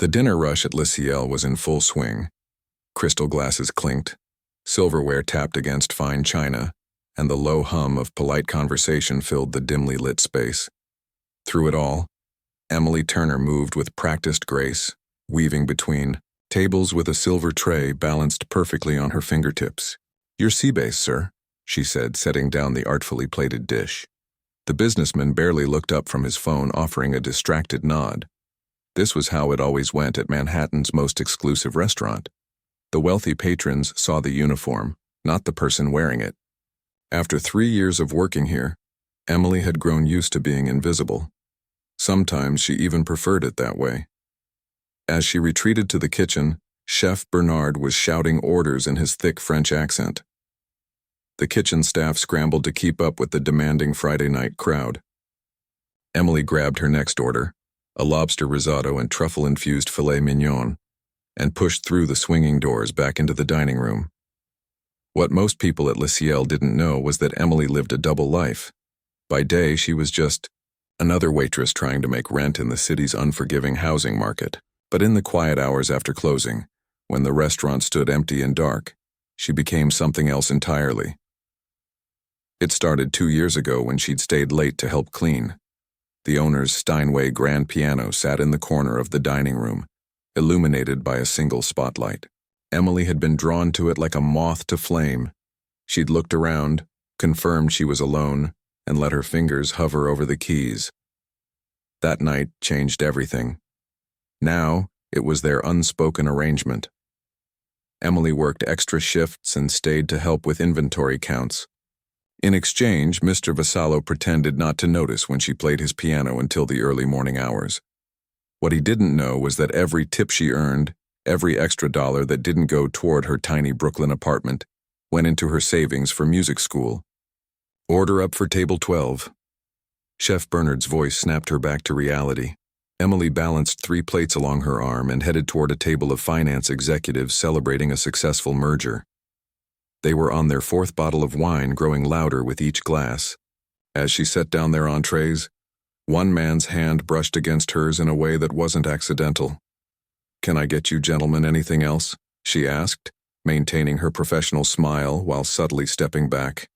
The dinner rush at Le Ciel was in full swing. Crystal glasses clinked, silverware tapped against fine china, and the low hum of polite conversation filled the dimly lit space. Through it all, Emily Turner moved with practiced grace, weaving between tables with a silver tray balanced perfectly on her fingertips. "Your sea base, sir," she said, setting down the artfully plated dish. The businessman barely looked up from his phone, offering a distracted nod. This was how it always went at Manhattan's most exclusive restaurant. The wealthy patrons saw the uniform, not the person wearing it. After 3 years of working here, Emily had grown used to being invisible. Sometimes she even preferred it that way. As she retreated to the kitchen, Chef Bernard was shouting orders in his thick French accent. The kitchen staff scrambled to keep up with the demanding Friday night crowd. Emily grabbed her next order, a lobster risotto and truffle-infused filet mignon, and pushed through the swinging doors back into the dining room. What most people at Le Ciel didn't know was that Emily lived a double life. By day, she was just another waitress trying to make rent in the city's unforgiving housing market. But in the quiet hours after closing, when the restaurant stood empty and dark, she became something else entirely. It started 2 years ago when she'd stayed late to help clean. The owner's Steinway grand piano sat in the corner of the dining room, illuminated by a single spotlight. Emily had been drawn to it like a moth to flame. She'd looked around, confirmed she was alone, and let her fingers hover over the keys. That night changed everything. Now, it was their unspoken arrangement. Emily worked extra shifts and stayed to help with inventory counts. In exchange, Mr. Vassallo pretended not to notice when she played his piano until the early morning hours. What he didn't know was that every tip she earned, every extra dollar that didn't go toward her tiny Brooklyn apartment, went into her savings for music school. "Order up for table 12. Chef Bernard's voice snapped her back to reality. Emily balanced 3 plates along her arm and headed toward a table of finance executives celebrating a successful merger. They were on their 4th bottle of wine, growing louder with each glass. As she set down their entrees, one man's hand brushed against hers in a way that wasn't accidental. "Can I get you gentlemen anything else?" she asked, maintaining her professional smile while subtly stepping back.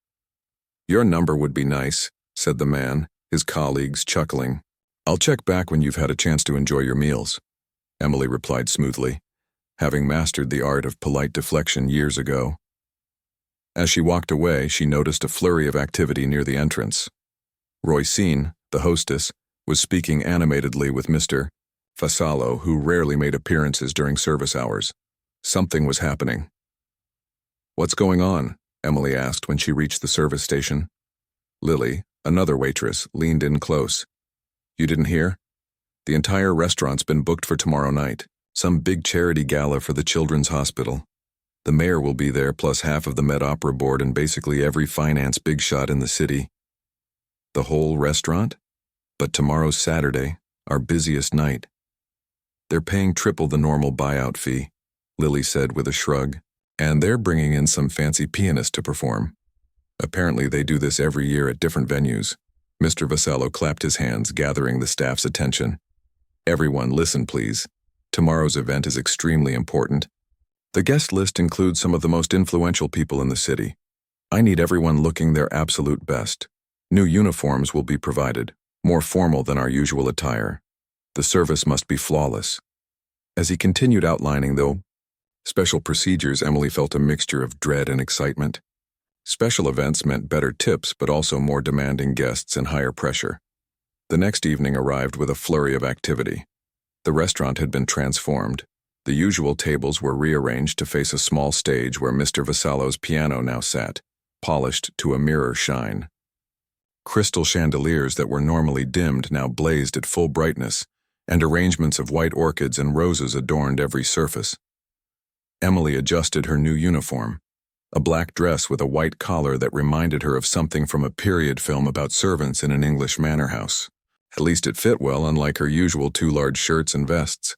"Your number would be nice," said the man, his colleagues chuckling. "I'll check back when you've had a chance to enjoy your meals," Emily replied smoothly, having mastered the art of polite deflection years ago. As she walked away, she noticed a flurry of activity near the entrance. Roycine, the hostess, was speaking animatedly with Mr. Vassallo, who rarely made appearances during service hours. Something was happening. "What's going on?" Emily asked when she reached the service station. Lily, another waitress, leaned in close. "You didn't hear? The entire restaurant's been booked for tomorrow night. Some big charity gala for the Children's Hospital. The mayor will be there, plus half of the Met Opera board and basically every finance big shot in the city." "The whole restaurant? But tomorrow's Saturday, our busiest night." "They're paying triple the normal buyout fee," Lily said with a shrug. "And they're bringing in some fancy pianist to perform. Apparently they do this every year at different venues." Mr. Vassallo clapped his hands, gathering the staff's attention. "Everyone, listen please. Tomorrow's event is extremely important. The guest list includes some of the most influential people in the city. I need everyone looking their absolute best. New uniforms will be provided, more formal than our usual attire. The service must be flawless." As he continued outlining, though, special procedures, Emily felt a mixture of dread and excitement. Special events meant better tips, but also more demanding guests and higher pressure. The next evening arrived with a flurry of activity. The restaurant had been transformed. The usual tables were rearranged to face a small stage where Mr. Vassallo's piano now sat, polished to a mirror shine. Crystal chandeliers that were normally dimmed now blazed at full brightness, and arrangements of white orchids and roses adorned every surface. Emily adjusted her new uniform, a black dress with a white collar that reminded her of something from a period film about servants in an English manor house. At least it fit well, unlike her usual 2 large shirts and vests.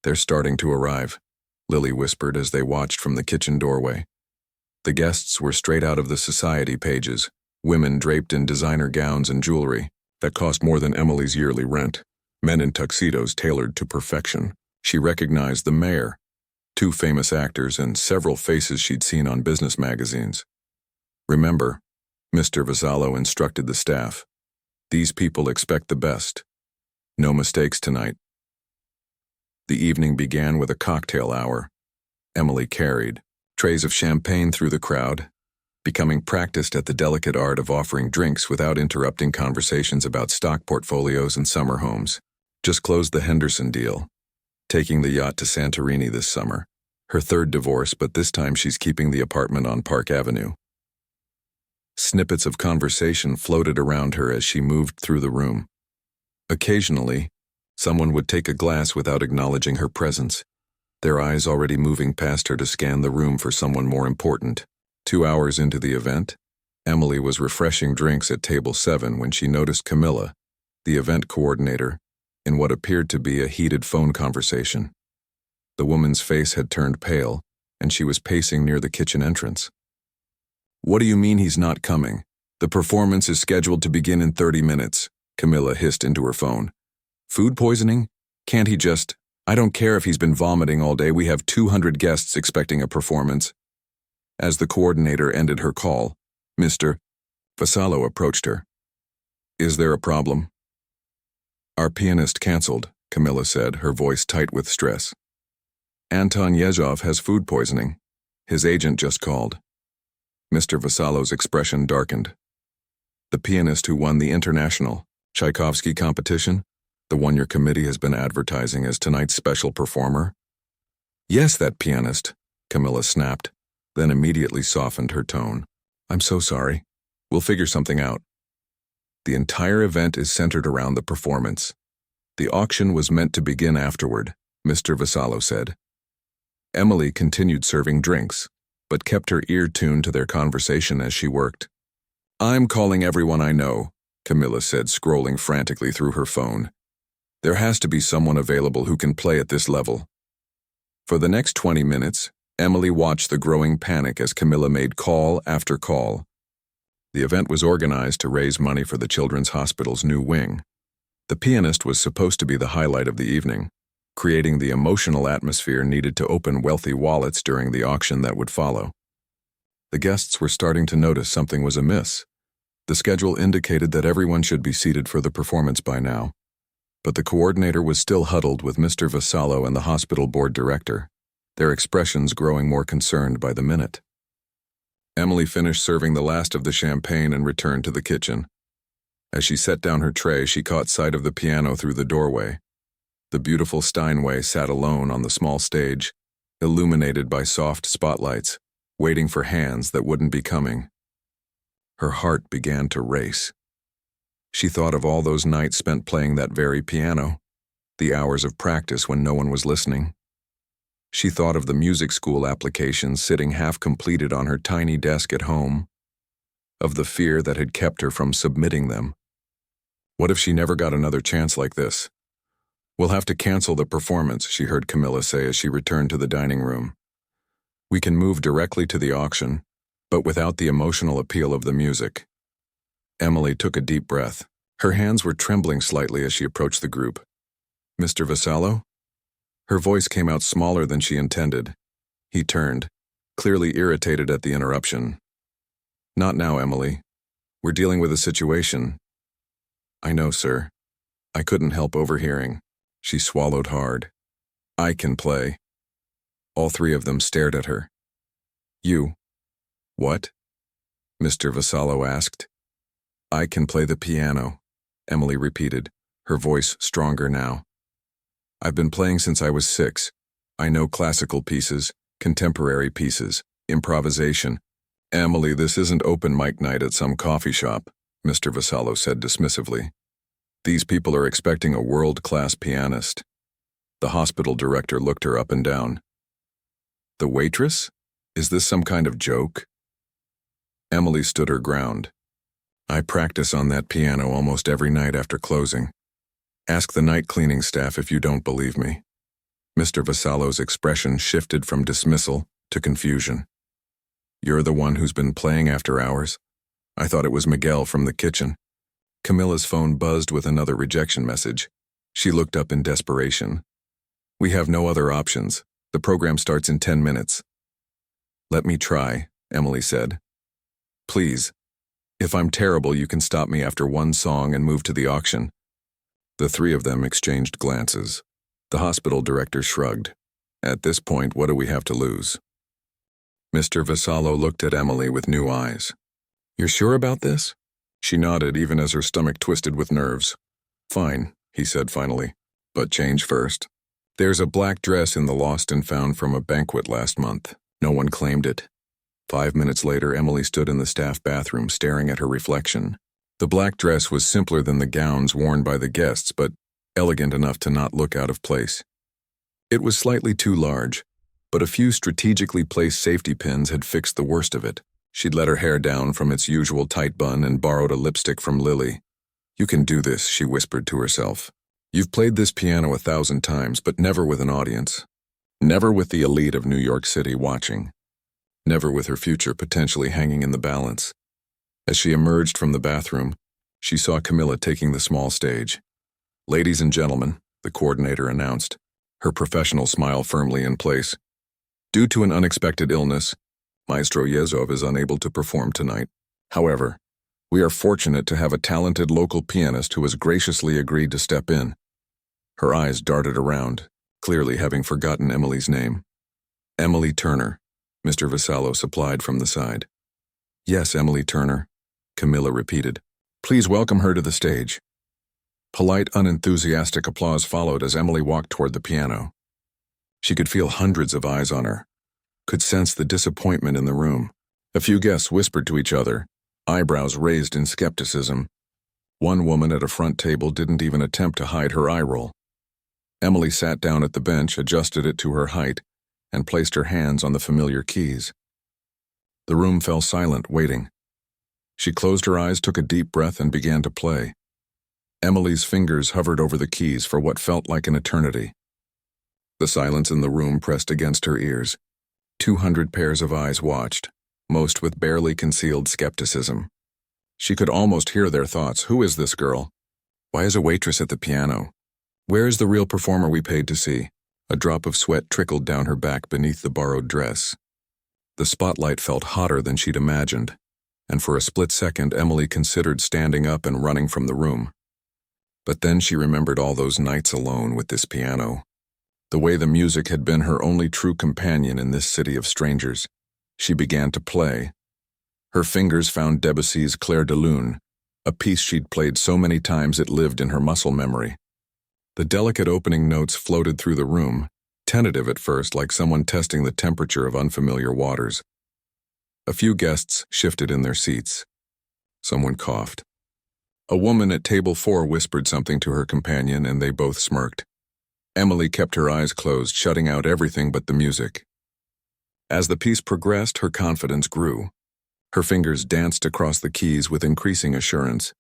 "They're starting to arrive," Lily whispered as they watched from the kitchen doorway. The guests were straight out of the society pages, women draped in designer gowns and jewelry that cost more than Emily's yearly rent, men in tuxedos tailored to perfection. She recognized the mayor, two famous actors, and several faces she'd seen on business magazines. Remember, Mr. Vasallo instructed the staff. These people expect the best. No mistakes tonight. The evening began with a cocktail hour. Emily carried trays of champagne through the crowd, becoming practiced at the delicate art of offering drinks without interrupting conversations about stock portfolios and summer homes. Just closed the Henderson deal, taking the yacht to Santorini this summer. Her third divorce, but this time she's keeping the apartment on Park Avenue. Snippets of conversation floated around her as she moved through the room. Occasionally, someone would take a glass without acknowledging her presence, their eyes already moving past her to scan the room for someone more important. 2 hours into the event, Emily was refreshing drinks at table 7 when she noticed Camilla, the event coordinator, in what appeared to be a heated phone conversation. The woman's face had turned pale, and she was pacing near the kitchen entrance. "What do you mean he's not coming? The performance is scheduled to begin in 30 minutes, Camilla hissed into her phone. "Food poisoning? Can't he just... I don't care if he's been vomiting all day, we have 200 guests expecting a performance." As the coordinator ended her call, Mr. Vasallo approached her. "Is there a problem?" "Our pianist canceled," Camilla said, her voice tight with stress. "Anton Yezhov has food poisoning. His agent just called." Mr. Vasallo's expression darkened. "The pianist who won the International Tchaikovsky competition? The one your committee has been advertising as tonight's special performer?" "Yes, that pianist," Camilla snapped, then immediately softened her tone. "I'm so sorry. We'll figure something out." The entire event is centered around the performance. The auction was meant to begin afterward, Mr. Vasallo said. Emily continued serving drinks, but kept her ear tuned to their conversation as she worked. "I'm calling everyone I know," Camilla said, scrolling frantically through her phone. "There has to be someone available who can play at this level." For the next 20 minutes, Emily watched the growing panic as Camilla made call after call. The event was organized to raise money for the Children's Hospital's new wing. The pianist was supposed to be the highlight of the evening, creating the emotional atmosphere needed to open wealthy wallets during the auction that would follow. The guests were starting to notice something was amiss. The schedule indicated that everyone should be seated for the performance by now, but the coordinator was still huddled with Mr. Vasallo and the hospital board director, their expressions growing more concerned by the minute. Emily finished serving the last of the champagne and returned to the kitchen. As she set down her tray, she caught sight of the piano through the doorway. The beautiful Steinway sat alone on the small stage, illuminated by soft spotlights, waiting for hands that wouldn't be coming. Her heart began to race. She thought of all those nights spent playing that very piano, the hours of practice when no one was listening. She thought of the music school applications sitting half-completed on her tiny desk at home, of the fear that had kept her from submitting them. What if she never got another chance like this? "We'll have to cancel the performance," she heard Camilla say as she returned to the dining room. "We can move directly to the auction, but without the emotional appeal of the music." Emily took a deep breath. Her hands were trembling slightly as she approached the group. "Mr. Vasallo?" Her voice came out smaller than she intended. He turned, clearly irritated at the interruption. "Not now, Emily. We're dealing with a situation." "I know, sir. I couldn't help overhearing." She swallowed hard. "I can play." All three of them stared at her. "You? What?" Mr. Vasallo asked. "I can play the piano," Emily repeated, her voice stronger now. "I've been playing since I was 6. I know classical pieces, contemporary pieces, improvisation." "Emily, this isn't open mic night at some coffee shop," Mr. Vasallo said dismissively. "These people are expecting a world-class pianist." The hospital director looked her up and down. "The waitress? Is this some kind of joke?" Emily stood her ground. "I practice on that piano almost every night after closing. Ask the night cleaning staff if you don't believe me." Mr. Vasallo's expression shifted from dismissal to confusion. "You're the one who's been playing after hours? I thought it was Miguel from the kitchen." Camilla's phone buzzed with another rejection message. She looked up in desperation. We have no other options. The program starts in 10 minutes. Let me try, Emily said. Please. If I'm terrible, you can stop me after one song and move to the auction. The three of them exchanged glances. The hospital director shrugged. At this point, what do we have to lose? Mr. Vassallo looked at Emily with new eyes. You're sure about this? She nodded, even as her stomach twisted with nerves. Fine, he said finally, but change first. There's a black dress in the lost and found from a banquet last month. No one claimed it. 5 minutes later, Emily stood in the staff bathroom staring at her reflection. The black dress was simpler than the gowns worn by the guests, but elegant enough to not look out of place. It was slightly too large, but a few strategically placed safety pins had fixed the worst of it. She'd let her hair down from its usual tight bun and borrowed a lipstick from Lily. You can do this, she whispered to herself. You've played this piano 1,000 times, but never with an audience. Never with the elite of New York City watching. Never with her future potentially hanging in the balance. As she emerged from the bathroom, she saw Camilla taking the small stage. Ladies and gentlemen, the coordinator announced, her professional smile firmly in place. Due to an unexpected illness, Maestro Yezov is unable to perform tonight. However, we are fortunate to have a talented local pianist who has graciously agreed to step in. Her eyes darted around, clearly having forgotten Emily's name. Emily Turner, Mr. Vassallo supplied from the side. Yes, Emily Turner, Camilla repeated. Please welcome her to the stage. Polite, unenthusiastic applause followed as Emily walked toward the piano. She could feel hundreds of eyes on her, could sense the disappointment in the room. A few guests whispered to each other, eyebrows raised in skepticism. One woman at a front table didn't even attempt to hide her eye roll. Emily sat down at the bench, adjusted it to her height, and placed her hands on the familiar keys. The room fell silent, waiting. She closed her eyes, took a deep breath, and began to play. Emily's fingers hovered over the keys for what felt like an eternity. The silence in the room pressed against her ears. 200 pairs of eyes watched, most with barely concealed skepticism. She could almost hear their thoughts. Who is this girl? Why is a waitress at the piano? Where is the real performer we paid to see? A drop of sweat trickled down her back beneath the borrowed dress. The spotlight felt hotter than she'd imagined, and for a split second Emily considered standing up and running from the room. But then she remembered all those nights alone with this piano. The way the music had been her only true companion in this city of strangers. She began to play. Her fingers found Debussy's Clair de Lune, a piece she'd played so many times it lived in her muscle memory. The delicate opening notes floated through the room, tentative at first, like someone testing the temperature of unfamiliar waters. A few guests shifted in their seats. Someone coughed. A woman at table 4 whispered something to her companion, and they both smirked. Emily kept her eyes closed, shutting out everything but the music. As the piece progressed, her confidence grew. Her fingers danced across the keys with increasing assurance,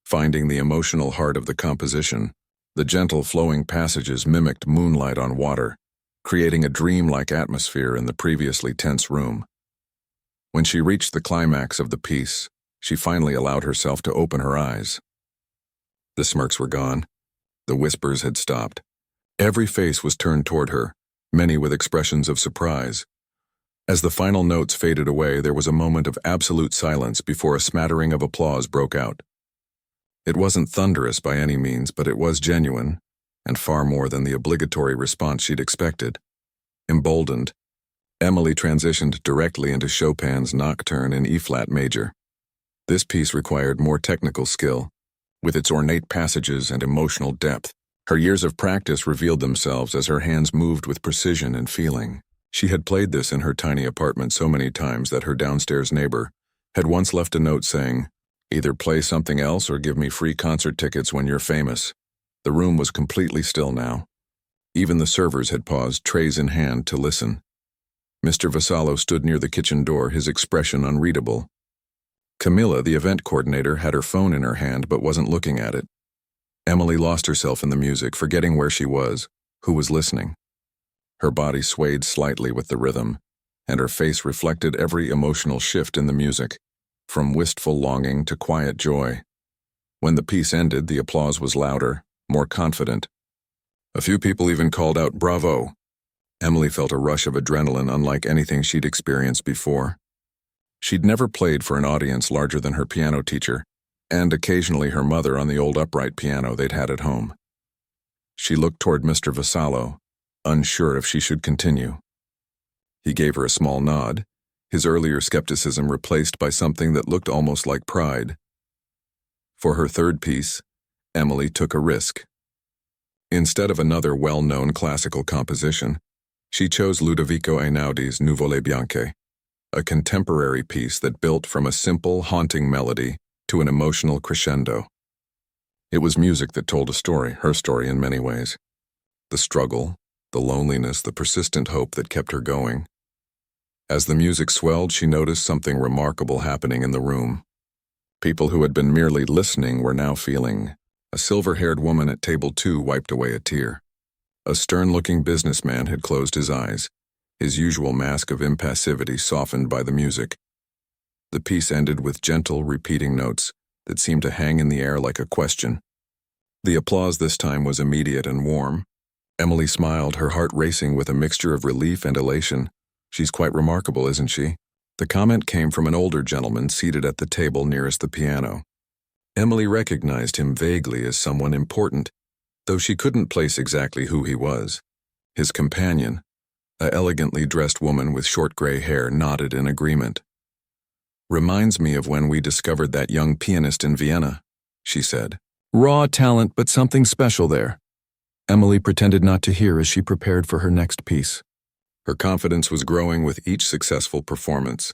finding the emotional heart of the composition. The gentle flowing passages mimicked moonlight on water, creating a dreamlike atmosphere in the previously tense room. When she reached the climax of the piece, she finally allowed herself to open her eyes. The smirks were gone. The whispers had stopped. Every face was turned toward her, many with expressions of surprise. As the final notes faded away, there was a moment of absolute silence before a smattering of applause broke out. It wasn't thunderous by any means, but it was genuine, and far more than the obligatory response she'd expected. Emboldened, Emily transitioned directly into Chopin's Nocturne in E-flat major. This piece required more technical skill, with its ornate passages and emotional depth. Her years of practice revealed themselves as her hands moved with precision and feeling. She had played this in her tiny apartment so many times that her downstairs neighbor had once left a note saying, "Either play something else or give me free concert tickets when you're famous." The room was completely still now. Even the servers had paused, trays in hand, to listen. Mr. Vassallo stood near the kitchen door, his expression unreadable. Camilla, the event coordinator, had her phone in her hand but wasn't looking at it. Emily lost herself in the music, forgetting where she was, who was listening. Her body swayed slightly with the rhythm, and her face reflected every emotional shift in the music, from wistful longing to quiet joy. When the piece ended, the applause was louder, more confident. A few people even called out, "Bravo!" Emily felt a rush of adrenaline unlike anything she'd experienced before. She'd never played for an audience larger than her piano teacher, and occasionally her mother on the old upright piano they'd had at home. She looked toward Mr. Vassallo, unsure if she should continue. He gave her a small nod, his earlier skepticism replaced by something that looked almost like pride. For her third piece, Emily took a risk. Instead of another well-known classical composition, she chose Ludovico Einaudi's Nuvole Bianche, a contemporary piece that built from a simple, haunting melody to an emotional crescendo. It was music that told a story, her story in many ways. The struggle, the loneliness, the persistent hope that kept her going. As the music swelled, she noticed something remarkable happening in the room. People who had been merely listening were now feeling. A silver-haired woman at table 2 wiped away a tear. A stern-looking businessman had closed his eyes, his usual mask of impassivity softened by the music. The piece ended with gentle, repeating notes that seemed to hang in the air like a question. The applause this time was immediate and warm. Emily smiled, her heart racing with a mixture of relief and elation. "She's quite remarkable, isn't she?" The comment came from an older gentleman seated at the table nearest the piano. Emily recognized him vaguely as someone important, though she couldn't place exactly who he was. His companion, an elegantly dressed woman with short gray hair, nodded in agreement. "Reminds me of when we discovered that young pianist in Vienna," she said. "Raw talent, but something special there." Emily pretended not to hear as she prepared for her next piece. Her confidence was growing with each successful performance.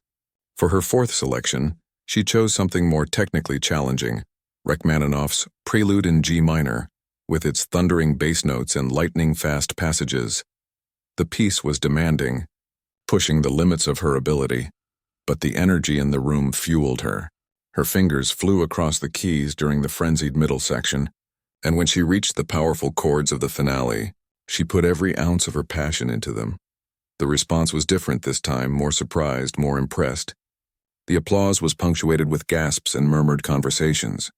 For her fourth selection, she chose something more technically challenging, Rachmaninoff's Prelude in G minor, with its thundering bass notes and lightning-fast passages. The piece was demanding, pushing the limits of her ability, but the energy in the room fueled her. Her fingers flew across the keys during the frenzied middle section, and when she reached the powerful chords of the finale, she put every ounce of her passion into them. The response was different this time, more surprised, more impressed. The applause was punctuated with gasps and murmured conversations.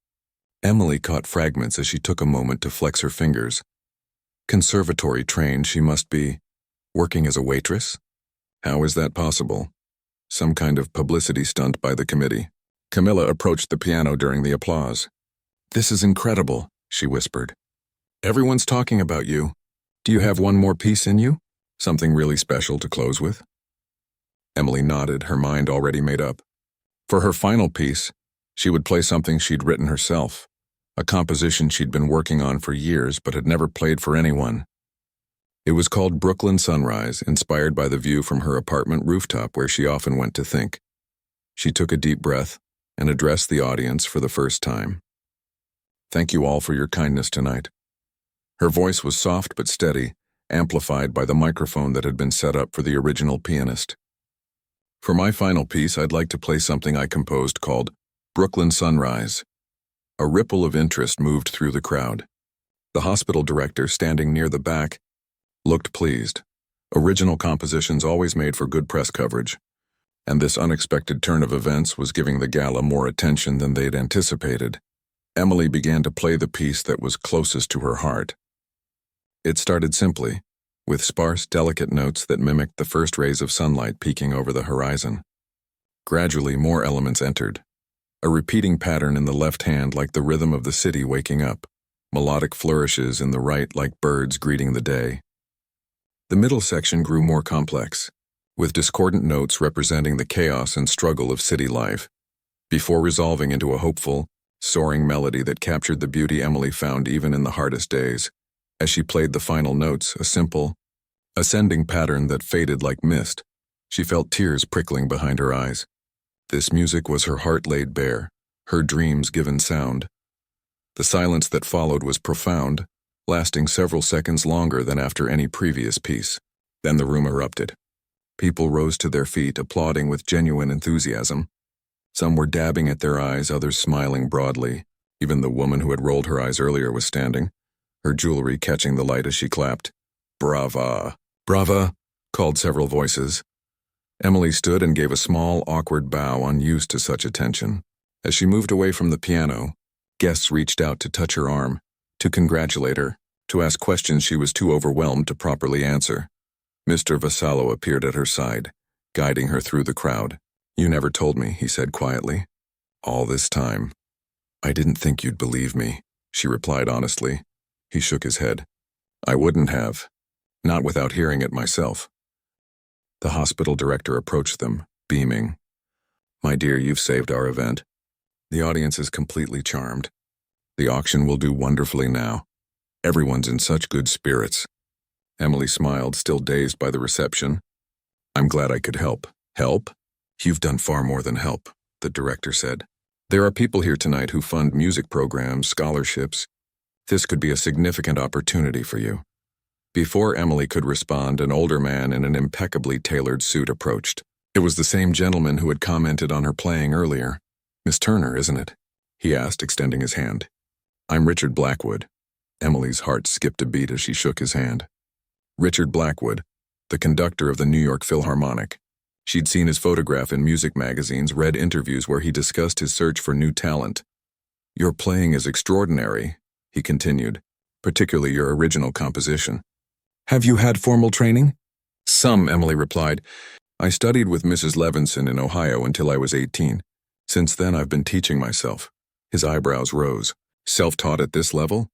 Emily caught fragments as she took a moment to flex her fingers. Conservatory trained, she must be. Working as a waitress? How is that possible? Some kind of publicity stunt by the committee. Camilla approached the piano during the applause. "This is incredible," she whispered. "Everyone's talking about you. Do you have one more piece in you? Something really special to close with?" Emily nodded, her mind already made up. For her final piece, she would play something she'd written herself, a composition she'd been working on for years but had never played for anyone. It was called Brooklyn Sunrise, inspired by the view from her apartment rooftop where she often went to think. She took a deep breath and addressed the audience for the first time. "Thank you all for your kindness tonight." Her voice was soft but steady, amplified by the microphone that had been set up for the original pianist. "For my final piece, I'd like to play something I composed called Brooklyn Sunrise." A ripple of interest moved through the crowd. The hospital director, standing near the back, looked pleased. Original compositions always made for good press coverage, and this unexpected turn of events was giving the gala more attention than they'd anticipated. Emily began to play the piece that was closest to her heart. It started simply, with sparse, delicate notes that mimicked the first rays of sunlight peeking over the horizon. Gradually, more elements entered. A repeating pattern in the left hand like the rhythm of the city waking up, melodic flourishes in the right like birds greeting the day. The middle section grew more complex, with discordant notes representing the chaos and struggle of city life, before resolving into a hopeful, soaring melody that captured the beauty Emily found even in the hardest days. As she played the final notes, a simple, ascending pattern that faded like mist, she felt tears prickling behind her eyes. This music was her heart laid bare, her dreams given sound. The silence that followed was profound, lasting several seconds longer than after any previous piece. Then the room erupted. People rose to their feet, applauding with genuine enthusiasm. Some were dabbing at their eyes, others smiling broadly. Even the woman who had rolled her eyes earlier was standing, her jewelry catching the light as she clapped. "Brava! Brava!" called several voices. Emily stood and gave a small, awkward bow, unused to such attention. As she moved away from the piano, guests reached out to touch her arm, to congratulate her. to ask questions she was too overwhelmed to properly answer. Mr. Vassallo appeared at her side, guiding her through the crowd. "You never told me," he said quietly. "All this time. I didn't think you'd believe me," she replied honestly. He shook his head. "I wouldn't have. Not without hearing it myself." The hospital director approached them, beaming. "My dear, you've saved our event. The audience is completely charmed. The auction will do wonderfully now. Everyone's in such good spirits." Emily smiled, still dazed by the reception. "I'm glad I could help." "Help? You've done far more than help," the director said. "There are people here tonight who fund music programs, scholarships. This could be a significant opportunity for you." Before Emily could respond, an older man in an impeccably tailored suit approached. It was the same gentleman who had commented on her playing earlier. "Miss Turner, isn't it?" he asked, extending his hand. "I'm Richard Blackwood." Emily's heart skipped a beat as she shook his hand. Richard Blackwood, the conductor of the New York Philharmonic. She'd seen his photograph in music magazines, read interviews where he discussed his search for new talent. "Your playing is extraordinary," he continued, "particularly your original composition." "Have you had formal training?" "Some," Emily replied. "I studied with Mrs. Levinson in Ohio until I was 18. Since then I've been teaching myself." His eyebrows rose. "Self-taught at this level?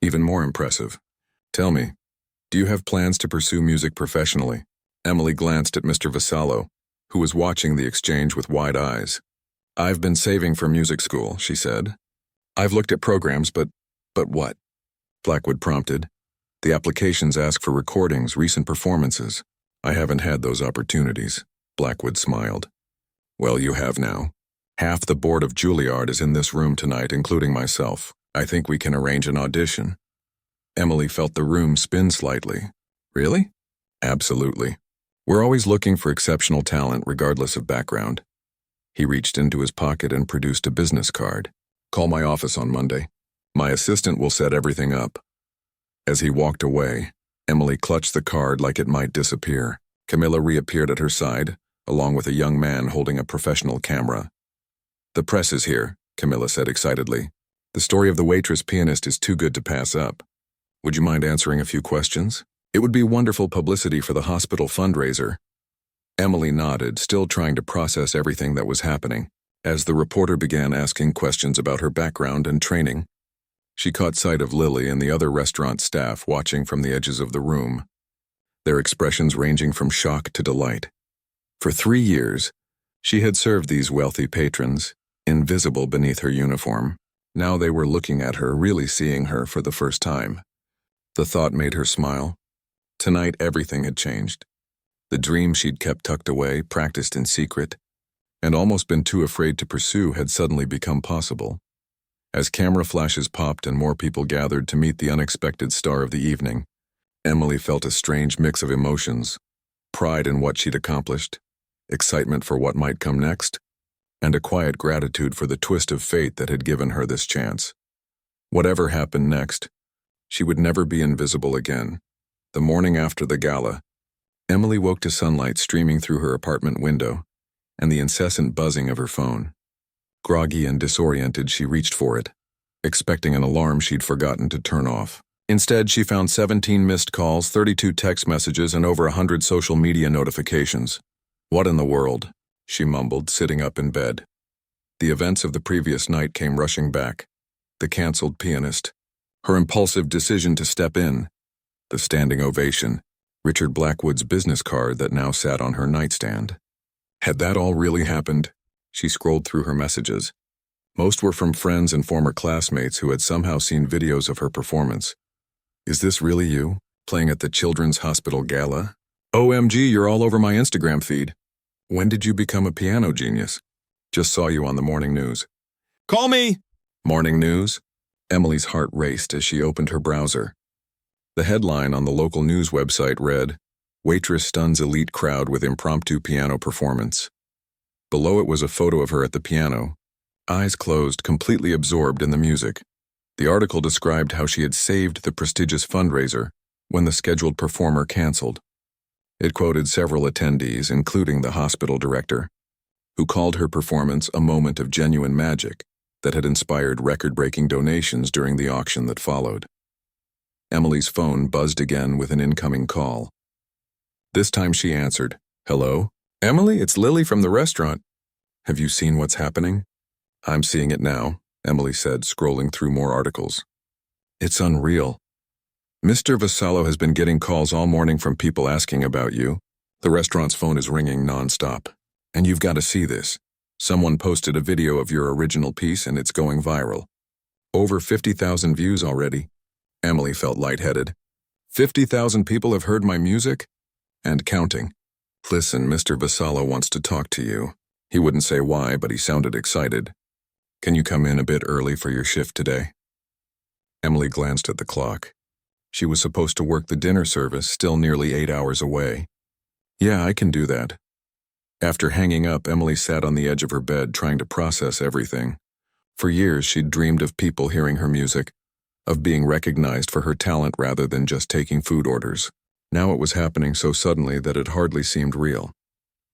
Even more impressive. Tell me, do you have plans to pursue music professionally?" Emily glanced at Mr. Vassallo, who was watching the exchange with wide eyes. "I've been saving for music school," she said. "I've looked at programs, but what?" Blackwood prompted. "The applications ask for recordings, recent performances. I haven't had those opportunities." Blackwood smiled. "Well, you have now. Half the board of Juilliard is in this room tonight, including myself. I think we can arrange an audition." Emily felt the room spin slightly. "Really?" "Absolutely. We're always looking for exceptional talent, regardless of background." He reached into his pocket and produced a business card. "Call my office on Monday. My assistant will set everything up." As he walked away, Emily clutched the card like it might disappear. Camilla reappeared at her side, along with a young man holding a professional camera. "The press is here," Camilla said excitedly. "The story of the Waitress pianist is too good to pass up. Would you mind answering a few questions? It would be wonderful publicity for the hospital fundraiser." Emily nodded, still trying to process everything that was happening. As the reporter began asking questions about her background and training, she caught sight of Lily and the other restaurant staff watching from the edges of the room, their expressions ranging from shock to delight. For 3 years, she had served these wealthy patrons, invisible beneath her uniform. Now they were looking at her, really seeing her for the first time. The thought made her smile. Tonight everything had changed. The dream she'd kept tucked away, practiced in secret, and almost been too afraid to pursue had suddenly become possible. As camera flashes popped and more people gathered to meet the unexpected star of the evening, Emily felt a strange mix of emotions: pride in what she'd accomplished, excitement for what might come next, and a quiet gratitude for the twist of fate that had given her this chance. Whatever happened next, she would never be invisible again. The morning after the gala, Emily woke to sunlight streaming through her apartment window and the incessant buzzing of her phone. Groggy and disoriented, she reached for it, expecting an alarm she'd forgotten to turn off. Instead, she found 17 missed calls, 32 text messages, and over 100 social media notifications. "What in the world?" she mumbled, sitting up in bed. The events of the previous night came rushing back. The canceled pianist, her impulsive decision to step in, the standing ovation, Richard Blackwood's business card that now sat on her nightstand. Had that all really happened? She scrolled through her messages. Most were from friends and former classmates who had somehow seen videos of her performance. "Is this really you, playing at the Children's Hospital Gala? OMG, you're all over my Instagram feed. When did you become a piano genius? Just saw you on the morning news." "Call me!" Morning news? Emily's heart raced as she opened her browser. The headline on the local news website read, "Waitress stuns elite crowd with impromptu piano performance." Below it was a photo of her at the piano, eyes closed, completely absorbed in the music. The article described how she had saved the prestigious fundraiser when the scheduled performer canceled. It quoted several attendees, including the hospital director, who called her performance a moment of genuine magic that had inspired record-breaking donations during the auction that followed. Emily's phone buzzed again with an incoming call. This time she answered. "Hello? Emily, it's Lily from the restaurant. Have you seen what's happening?" "I'm seeing it now," Emily said, scrolling through more articles. "It's unreal. Mr. Vassallo has been getting calls all morning from people asking about you. The restaurant's phone is ringing nonstop. And you've got to see this. Someone posted a video of your original piece and it's going viral. Over 50,000 views already." Emily felt lightheaded. 50,000 people have heard my music? And counting. "Listen, Mr. Vassallo wants to talk to you." He wouldn't say why, but he sounded excited. "Can you come in a bit early for your shift today?" Emily glanced at the clock. She was supposed to work the dinner service, still nearly 8 hours away. "Yeah, I can do that." After hanging up, Emily sat on the edge of her bed trying to process everything. For years, she'd dreamed of people hearing her music, of being recognized for her talent rather than just taking food orders. Now it was happening so suddenly that it hardly seemed real.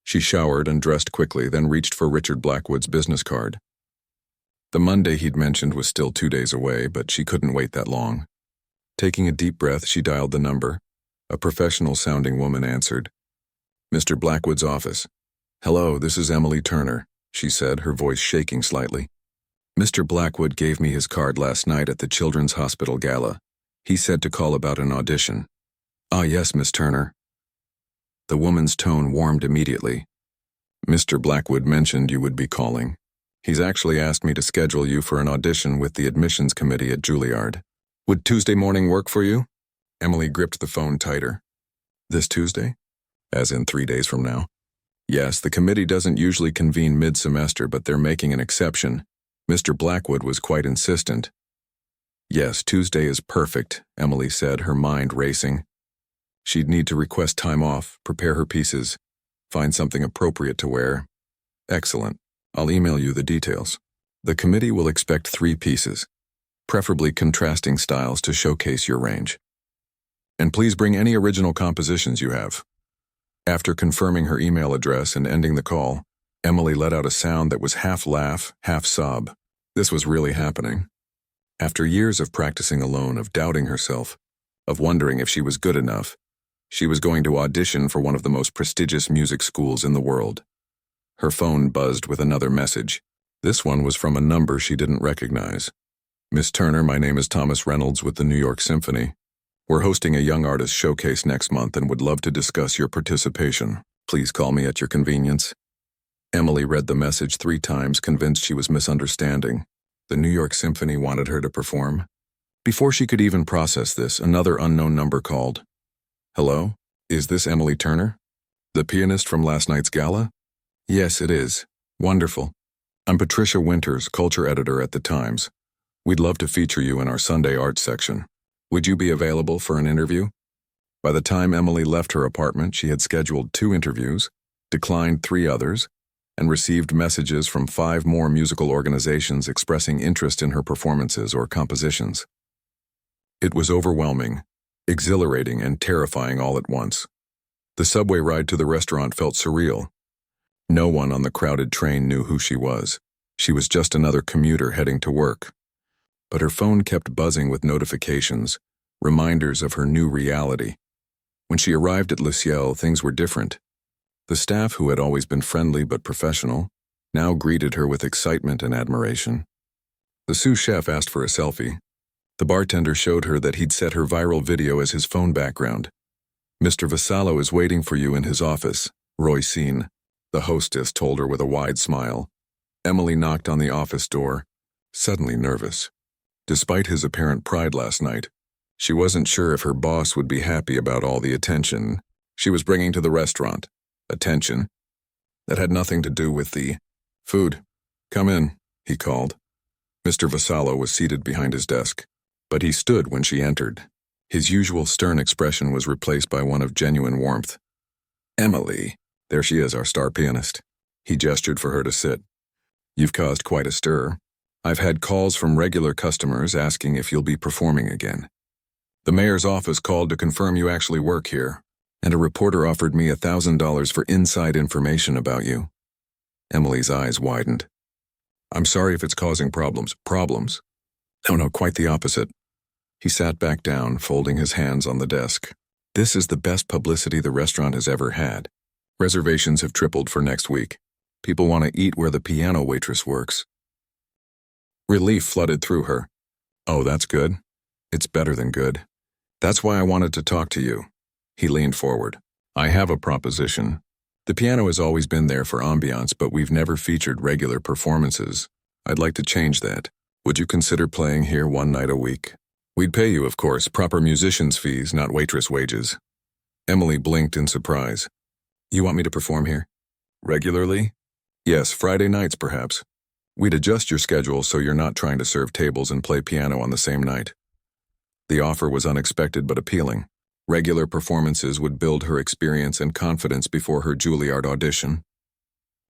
She showered and dressed quickly, then reached for Richard Blackwood's business card. The Monday he'd mentioned was still 2 days away, but she couldn't wait that long. Taking a deep breath, she dialed the number. A professional-sounding woman answered. "Mr. Blackwood's office." "Hello, this is Emily Turner," she said, her voice shaking slightly. "Mr. Blackwood gave me his card last night at the Children's Hospital Gala. He said to call about an audition." "Ah, yes, Miss Turner." The woman's tone warmed immediately. "Mr. Blackwood mentioned you would be calling. He's actually asked me to schedule you for an audition with the admissions committee at Juilliard. Would Tuesday morning work for you?" Emily gripped the phone tighter. "This Tuesday? As in 3 days from now?" "Yes, the committee doesn't usually convene mid-semester, but they're making an exception. Mr. Blackwood was quite insistent." "Yes, Tuesday is perfect," Emily said, her mind racing. She'd need to request time off, prepare her pieces, find something appropriate to wear. "Excellent. I'll email you the details. The committee will expect 3 pieces, preferably contrasting styles to showcase your range. And please bring any original compositions you have." After confirming her email address and ending the call, Emily let out a sound that was half laugh, half sob. This was really happening. After years of practicing alone, of doubting herself, of wondering if she was good enough, she was going to audition for one of the most prestigious music schools in the world. Her phone buzzed with another message. This one was from a number she didn't recognize. "Miss Turner, my name is Thomas Reynolds with the New York Symphony. We're hosting a young artist showcase next month and would love to discuss your participation. Please call me at your convenience." Emily read the message 3 times, convinced she was misunderstanding. The New York Symphony wanted her to perform. Before she could even process this, another unknown number called. "Hello? Is this Emily Turner? The pianist from last night's gala?" "Yes, it is. Wonderful. I'm Patricia Winters, culture editor at The Times. We'd love to feature you in our Sunday Arts section. Would you be available for an interview?" By the time Emily left her apartment, she had scheduled 2 interviews, declined 3 others, and received messages from 5 more musical organizations expressing interest in her performances or compositions. It was overwhelming, exhilarating, and terrifying all at once. The subway ride to the restaurant felt surreal. No one on the crowded train knew who she was. She was just another commuter heading to work. But her phone kept buzzing with notifications, reminders of her new reality. When she arrived at Le Ciel, things were different. The staff, who had always been friendly but professional, now greeted her with excitement and admiration. The sous chef asked for a selfie. The bartender showed her that he'd set her viral video as his phone background. "Mr. Vassallo is waiting for you in his office," Roy Scene, the hostess, told her with a wide smile. Emily knocked on the office door, suddenly nervous. Despite his apparent pride last night, she wasn't sure if her boss would be happy about all the attention she was bringing to the restaurant. Attention that had nothing to do with the food. "Come in," he called. Mr. Vassallo was seated behind his desk, but he stood when she entered. His usual stern expression was replaced by one of genuine warmth. "Emily, there she is, our star pianist." He gestured for her to sit. "You've caused quite a stir. I've had calls from regular customers asking if you'll be performing again. The mayor's office called to confirm you actually work here, and a reporter offered me $1,000 for inside information about you." Emily's eyes widened. "I'm sorry if it's causing problems." "Problems? No, quite the opposite." He sat back down, folding his hands on the desk. This is the best publicity the restaurant has ever had. Reservations have tripled for next week. People want to eat where the piano waitress works. Relief flooded through her. Oh, that's good. It's better than good. That's why I wanted to talk to you. He leaned forward. I have a proposition. The piano has always been there for ambiance, but we've never featured regular performances. I'd like to change that. Would you consider playing here one night a week? We'd pay you, of course, proper musician's fees, not waitress wages. Emily blinked in surprise. You want me to perform here? Regularly? Yes, Friday nights perhaps. We'd adjust your schedule so you're not trying to serve tables and play piano on the same night. The offer was unexpected but appealing. Regular performances would build her experience and confidence before her Juilliard audition.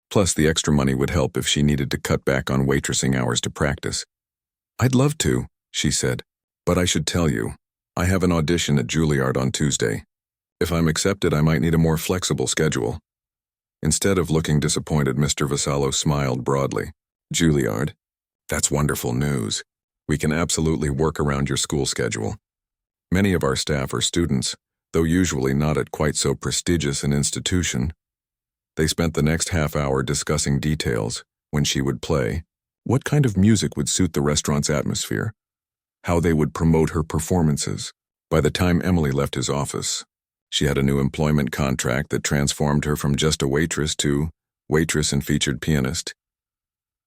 Plus, the extra money would help if she needed to cut back on waitressing hours to practice. I'd love to, she said, but I should tell you, I have an audition at Juilliard on Tuesday. If I'm accepted, I might need a more flexible schedule. Instead of looking disappointed, Mr. Vassallo smiled broadly. Juilliard? That's wonderful news. We can absolutely work around your school schedule. Many of our staff are students, though usually not at quite so prestigious an institution. They spent the next half hour discussing details, when she would play, what kind of music would suit the restaurant's atmosphere, how they would promote her performances. By the time Emily left his office, she had a new employment contract that transformed her from just a waitress to waitress and featured pianist.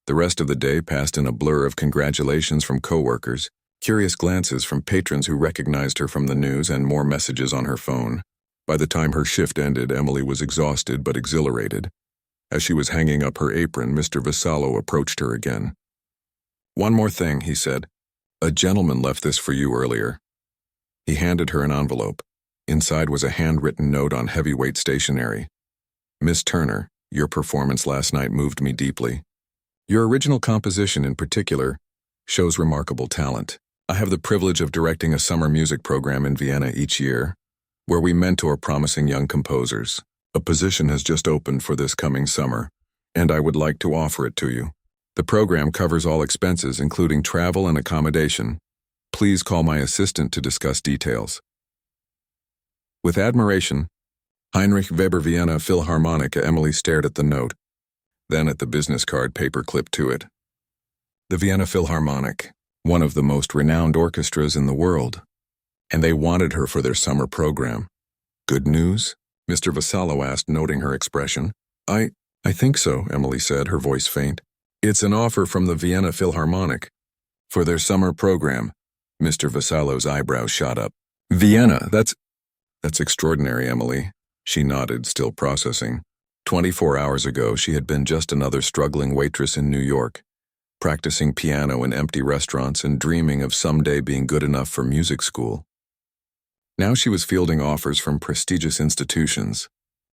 The rest of the day passed in a blur of congratulations from coworkers, curious glances from patrons who recognized her from the news, and more messages on her phone. By the time her shift ended, Emily was exhausted but exhilarated. As she was hanging up her apron, Mr. Vassallo approached her again. One more thing, he said. A gentleman left this for you earlier. He handed her an envelope. Inside was a handwritten note on heavyweight stationery. Miss Turner, your performance last night moved me deeply. Your original composition in particular shows remarkable talent. I have the privilege of directing a summer music program in Vienna each year, where we mentor promising young composers. A position has just opened for this coming summer, and I would like to offer it to you. The program covers all expenses, including travel and accommodation. Please call my assistant to discuss details. With admiration, Heinrich Weber Vienna Philharmonica. Emily stared at the note, then at the business card paper clipped to it. The Vienna Philharmonic, one of the most renowned orchestras in the world, and they wanted her for their summer program. Good news? Mr. Vassallo asked, noting her expression. I think so, Emily said, her voice faint. It's an offer from the Vienna Philharmonic. For their summer program. Mr. Vassallo's eyebrows shot up. Vienna, that's extraordinary, Emily. She nodded, still processing. 24 hours ago, she had been just another struggling waitress in New York, practicing piano in empty restaurants and dreaming of someday being good enough for music school. Now she was fielding offers from prestigious institutions,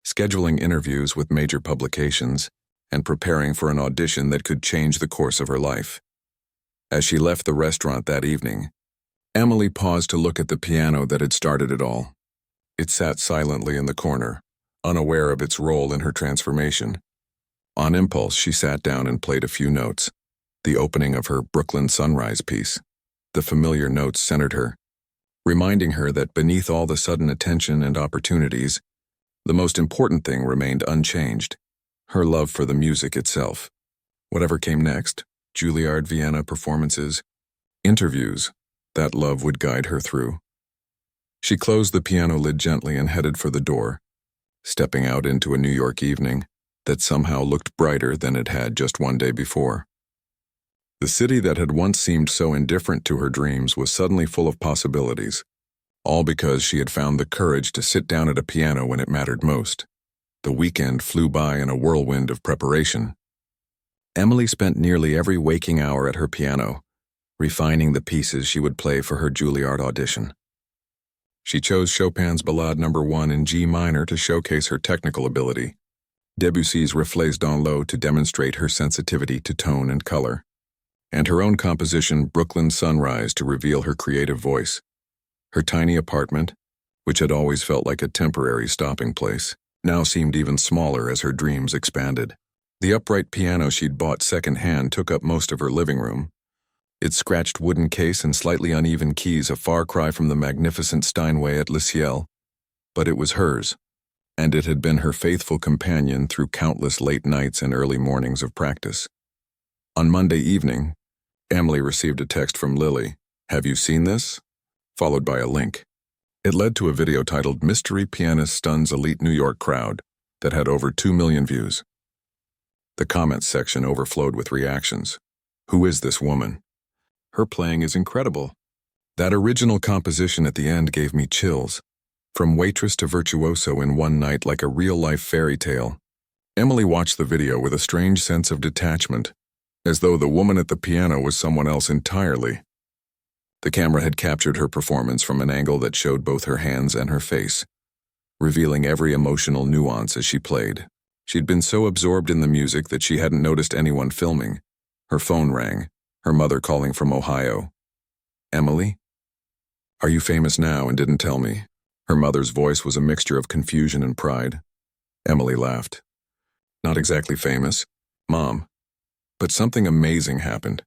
scheduling interviews with major publications, and preparing for an audition that could change the course of her life. As she left the restaurant that evening, Emily paused to look at the piano that had started it all. It sat silently in the corner, unaware of its role in her transformation. On impulse, she sat down and played a few notes, the opening of her Brooklyn Sunrise piece. The familiar notes centered her, reminding her that beneath all the sudden attention and opportunities, the most important thing remained unchanged, her love for the music itself. Whatever came next, Juilliard, Vienna performances, interviews, that love would guide her through. She closed the piano lid gently and headed for the door, stepping out into a New York evening that somehow looked brighter than it had just one day before. The city that had once seemed so indifferent to her dreams was suddenly full of possibilities, all because she had found the courage to sit down at a piano when it mattered most. The weekend flew by in a whirlwind of preparation. Emily spent nearly every waking hour at her piano, refining the pieces she would play for her Juilliard audition. She chose Chopin's Ballade No. 1 in G minor to showcase her technical ability, Debussy's Reflets dans l'eau to demonstrate her sensitivity to tone and color, and her own composition Brooklyn Sunrise to reveal her creative voice. Her tiny apartment, which had always felt like a temporary stopping place, now seemed even smaller as her dreams expanded. The upright piano she'd bought secondhand took up most of her living room. its scratched wooden case and slightly uneven keys a far cry from the magnificent Steinway at Le Ciel. But it was hers, and it had been her faithful companion through countless late nights and early mornings of practice. On Monday evening, Emily received a text from Lily, "Have you seen this?" followed by a link. It led to a video titled "Mystery Pianist Stuns Elite New York Crowd" that had over 2 million views. The comments section overflowed with reactions. "Who is this woman? Her playing is incredible. That original composition at the end gave me chills. From waitress to virtuoso in one night like a real-life fairy tale." Emily watched the video with a strange sense of detachment, as though the woman at the piano was someone else entirely. The camera had captured her performance from an angle that showed both her hands and her face, revealing every emotional nuance as she played. She'd been so absorbed in the music that she hadn't noticed anyone filming. Her phone rang, her mother calling from Ohio. "Emily? Are you famous now and didn't tell me?" Her mother's voice was a mixture of confusion and pride. Emily laughed. "Not exactly famous, Mom, but something amazing happened."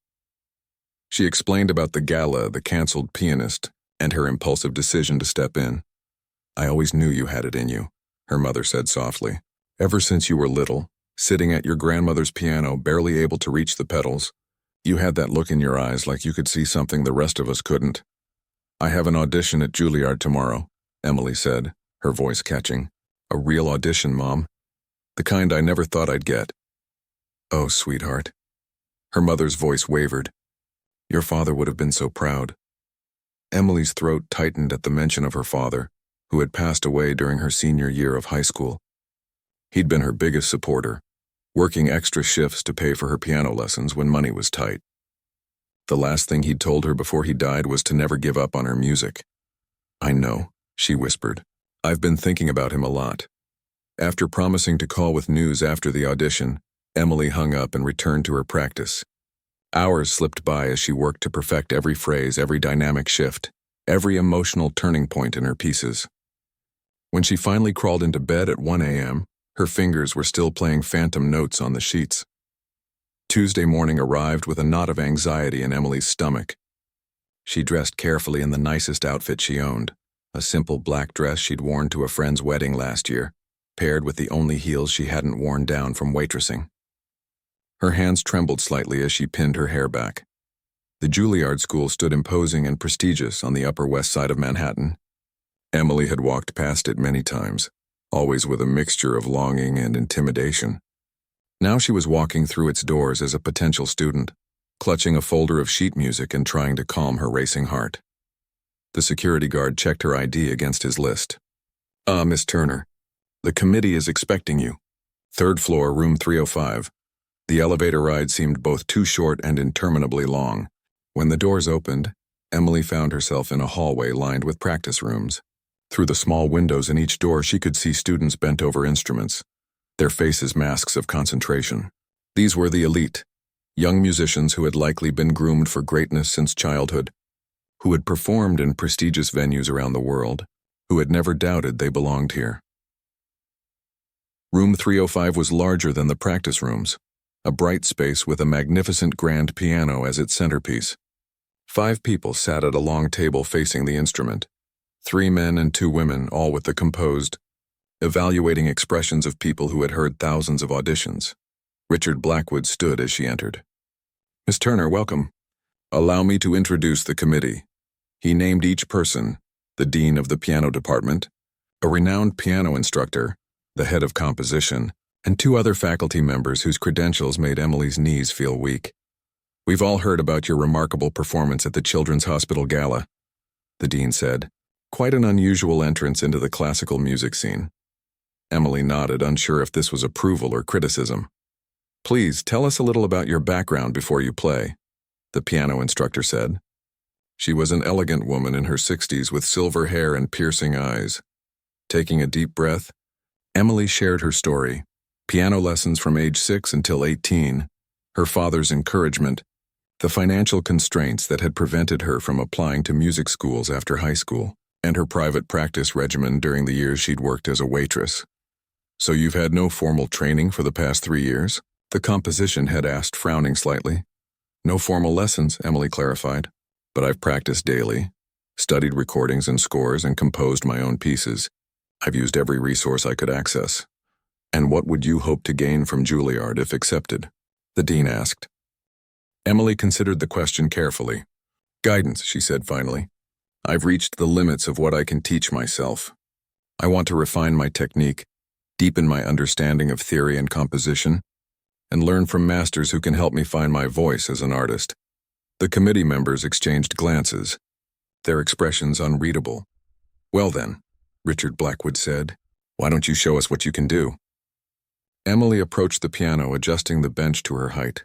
She explained about the gala, the canceled pianist, and her impulsive decision to step in. "I always knew you had it in you," her mother said softly. "Ever since you were little, sitting at your grandmother's piano, barely able to reach the pedals, you had that look in your eyes like you could see something the rest of us couldn't. I have an audition at Juilliard tomorrow," Emily said, her voice catching. "A real audition, Mom. The kind I never thought I'd get." "Oh, sweetheart." Her mother's voice wavered. "Your father would have been so proud." Emily's throat tightened at the mention of her father, who had passed away during her senior year of high school. He'd been her biggest supporter, working extra shifts to pay for her piano lessons when money was tight. The last thing he'd told her before he died was to never give up on her music. "I know," she whispered. "I've been thinking about him a lot." After promising to call with news after the audition, Emily hung up and returned to her practice. Hours slipped by as she worked to perfect every phrase, every dynamic shift, every emotional turning point in her pieces. When she finally crawled into bed at 1 a.m., her fingers were still playing phantom notes on the sheets. Tuesday morning arrived with a knot of anxiety in Emily's stomach. She dressed carefully in the nicest outfit she owned, a simple black dress she'd worn to a friend's wedding last year, paired with the only heels she hadn't worn down from waitressing. Her hands trembled slightly as she pinned her hair back. The Juilliard School stood imposing and prestigious on the Upper West Side of Manhattan. Emily had walked past it many times, always with a mixture of longing and intimidation. Now she was walking through its doors as a potential student, clutching a folder of sheet music and trying to calm her racing heart. The security guard checked her ID against his list. Miss Turner, the committee is expecting you. 3rd floor, room 305. The elevator ride seemed both too short and interminably long. When the doors opened, Emily found herself in a hallway lined with practice rooms. Through the small windows in each door, she could see students bent over instruments, their faces masks of concentration. These were the elite, young musicians who had likely been groomed for greatness since childhood, who had performed in prestigious venues around the world, who had never doubted they belonged here. Room 305 was larger than the practice rooms, a bright space with a magnificent grand piano as its centerpiece. 5 people sat at a long table facing the instrument. 3 men and 2 women, all with the composed, evaluating expressions of people who had heard thousands of auditions. Richard Blackwood stood as she entered. "Miss Turner, welcome. Allow me to introduce the committee." He named each person, the dean of the piano department, a renowned piano instructor, the head of composition, and 2 other faculty members whose credentials made Emily's knees feel weak. "We've all heard about your remarkable performance at the Children's Hospital Gala," the dean said. "Quite an unusual entrance into the classical music scene." Emily nodded, unsure if this was approval or criticism. "Please, tell us a little about your background before you play," the piano instructor said. She was an elegant woman in her 60s with silver hair and piercing eyes. Taking a deep breath, Emily shared her story: piano lessons from age 6 until 18, her father's encouragement, the financial constraints that had prevented her from applying to music schools after high school, and her private practice regimen during the years she'd worked as a waitress. "So you've had no formal training for the past 3 years?" the composition head asked, frowning slightly. No formal lessons, Emily clarified, but I've practiced daily, studied recordings and scores, and composed my own pieces. I've used every resource I could access. And what would you hope to gain from Juilliard if accepted? The dean asked. Emily considered the question carefully. Guidance, she said finally. I've reached the limits of what I can teach myself. I want to refine my technique, deepen my understanding of theory and composition, and learn from masters who can help me find my voice as an artist. The committee members exchanged glances, their expressions unreadable. Well then, Richard Blackwood said, why don't you show us what you can do? Emily approached the piano, adjusting the bench to her height.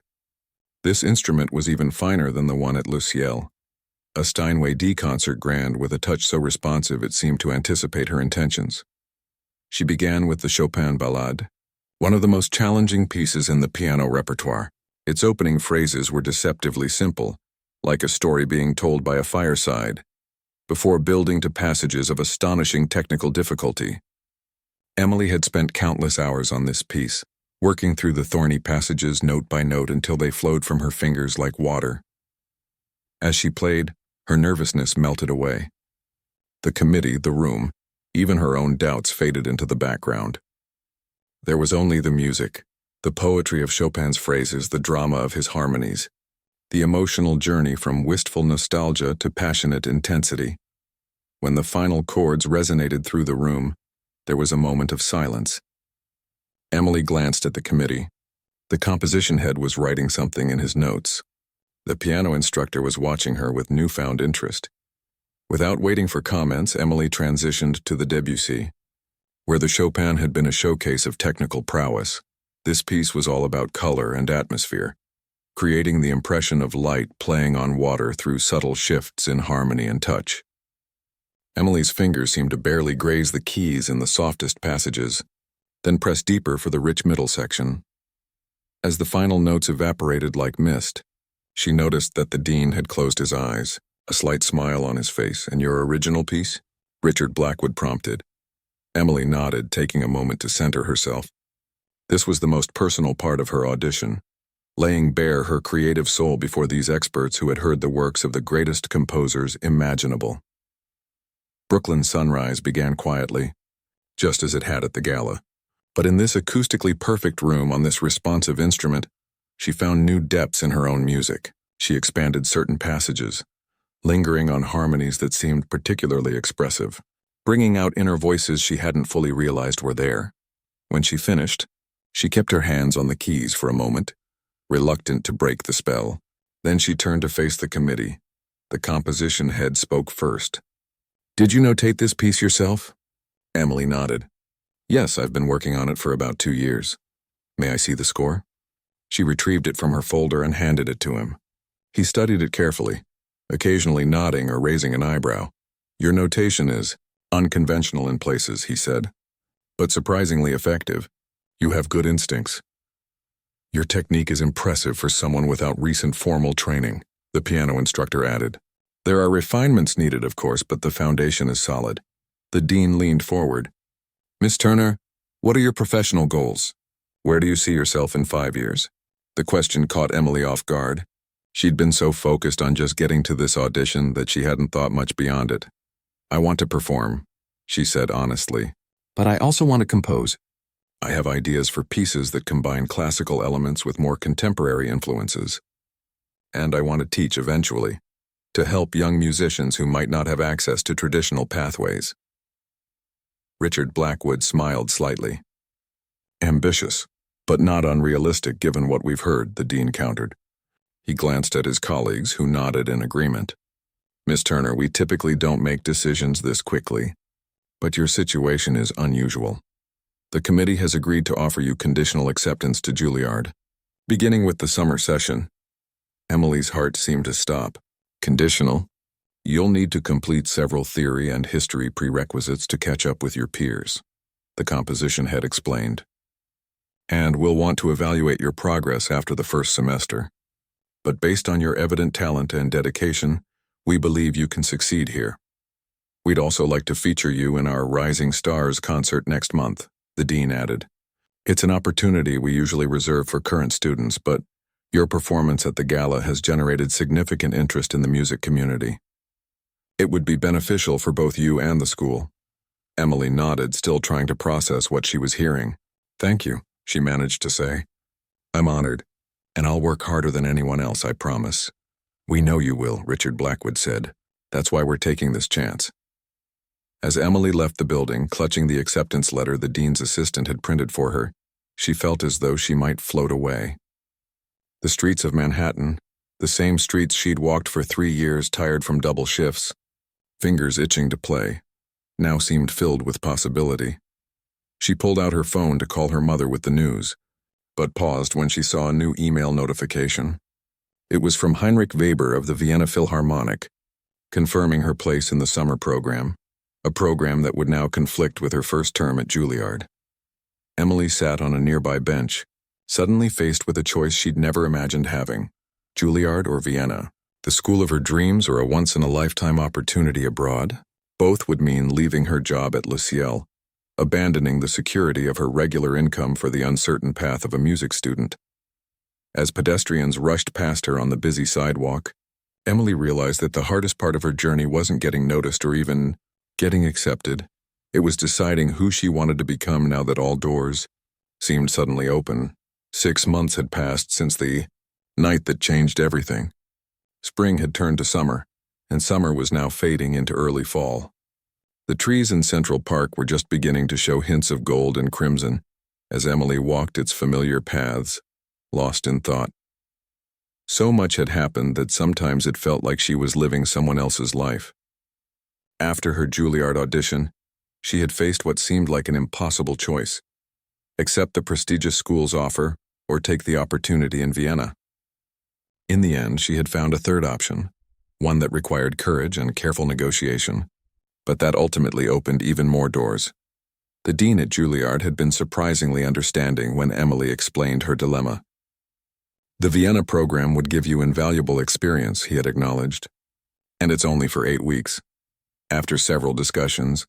This instrument was even finer than the one at Le Ciel, a Steinway D concert grand with a touch so responsive it seemed to anticipate her intentions. She began with the Chopin Ballade, one of the most challenging pieces in the piano repertoire. Its opening phrases were deceptively simple, like a story being told by a fireside, before building to passages of astonishing technical difficulty. Emily had spent countless hours on this piece, working through the thorny passages note by note until they flowed from her fingers like water. As she played, her nervousness melted away. The committee, the room, even her own doubts faded into the background. There was only the music, the poetry of Chopin's phrases, the drama of his harmonies, the emotional journey from wistful nostalgia to passionate intensity. When the final chords resonated through the room, there was a moment of silence. Emily glanced at the committee. The composition head was writing something in his notes. The piano instructor was watching her with newfound interest. Without waiting for comments, Emily transitioned to the Debussy. Where the Chopin had been a showcase of technical prowess, this piece was all about color and atmosphere, creating the impression of light playing on water through subtle shifts in harmony and touch. Emily's fingers seemed to barely graze the keys in the softest passages, then press deeper for the rich middle section. As the final notes evaporated like mist, she noticed that the dean had closed his eyes, a slight smile on his face. And your original piece? Richard Blackwood prompted. Emily nodded, taking a moment to center herself. This was the most personal part of her audition, laying bare her creative soul before these experts who had heard the works of the greatest composers imaginable. Brooklyn Sunrise began quietly, just as it had at the gala. But in this acoustically perfect room on this responsive instrument, she found new depths in her own music. She expanded certain passages, lingering on harmonies that seemed particularly expressive, bringing out inner voices she hadn't fully realized were there. When she finished, she kept her hands on the keys for a moment, reluctant to break the spell. Then she turned to face the committee. The composition head spoke first. Did you notate this piece yourself? Emily nodded. Yes, I've been working on it for about 2 years. May I see the score? She retrieved it from her folder and handed it to him. He studied it carefully, occasionally nodding or raising an eyebrow. Your notation is unconventional in places, he said, but surprisingly effective. You have good instincts. Your technique is impressive for someone without recent formal training, the piano instructor added. There are refinements needed, of course, but the foundation is solid. The dean leaned forward. Miss Turner, what are your professional goals? Where do you see yourself in 5 years? The question caught Emily off guard. She'd been so focused on just getting to this audition that she hadn't thought much beyond it. I want to perform, she said honestly. But I also want to compose. I have ideas for pieces that combine classical elements with more contemporary influences. And I want to teach eventually, to help young musicians who might not have access to traditional pathways. Richard Blackwood smiled slightly. Ambitious, but not unrealistic given what we've heard, the dean countered. He glanced at his colleagues, who nodded in agreement. Miss Turner, we typically don't make decisions this quickly, but your situation is unusual. The committee has agreed to offer you conditional acceptance to Juilliard, beginning with the summer session. Emily's heart seemed to stop. Conditional? You'll need to complete several theory and history prerequisites to catch up with your peers, the composition head explained. And we'll want to evaluate your progress after the first semester. But based on your evident talent and dedication, we believe you can succeed here. We'd also like to feature you in our Rising Stars concert next month, the dean added. It's an opportunity we usually reserve for current students, but Your performance at the gala has generated significant interest in the music community. It would be beneficial for both you and the school." Emily nodded, still trying to process what she was hearing. "Thank you," she managed to say. "I'm honored, and I'll work harder than anyone else, I promise." "We know you will," Richard Blackwood said. "That's why we're taking this chance." As Emily left the building, clutching the acceptance letter the dean's assistant had printed for her, she felt as though she might float away. The streets of Manhattan, the same streets she'd walked for 3 years, tired from double shifts, fingers itching to play, now seemed filled with possibility. She pulled out her phone to call her mother with the news, but paused when she saw a new email notification. It was from Heinrich Weber of the Vienna Philharmonic, confirming her place in the summer program, a program that would now conflict with her first term at Juilliard. Emily sat on a nearby bench, suddenly faced with a choice she'd never imagined having: Juilliard or Vienna, the school of her dreams or a once-in-a-lifetime opportunity abroad. Both would mean leaving her job at Le Ciel, abandoning the security of her regular income for the uncertain path of a music student. As pedestrians rushed past her on the busy sidewalk, Emily realized that the hardest part of her journey wasn't getting noticed or even getting accepted. It was deciding who she wanted to become now that all doors seemed suddenly open. 6 months had passed since the night that changed everything. Spring had turned to summer, and summer was now fading into early fall. The trees in Central Park were just beginning to show hints of gold and crimson as Emily walked its familiar paths, lost in thought. So much had happened that sometimes it felt like she was living someone else's life. After her Juilliard audition, she had faced what seemed like an impossible choice: accept the prestigious school's offer or take the opportunity in Vienna. In the end, she had found a third option, one that required courage and careful negotiation, but that ultimately opened even more doors. The dean at Juilliard had been surprisingly understanding when Emily explained her dilemma. "The Vienna program would give you invaluable experience," he had acknowledged, "and it's only for 8 weeks. After several discussions,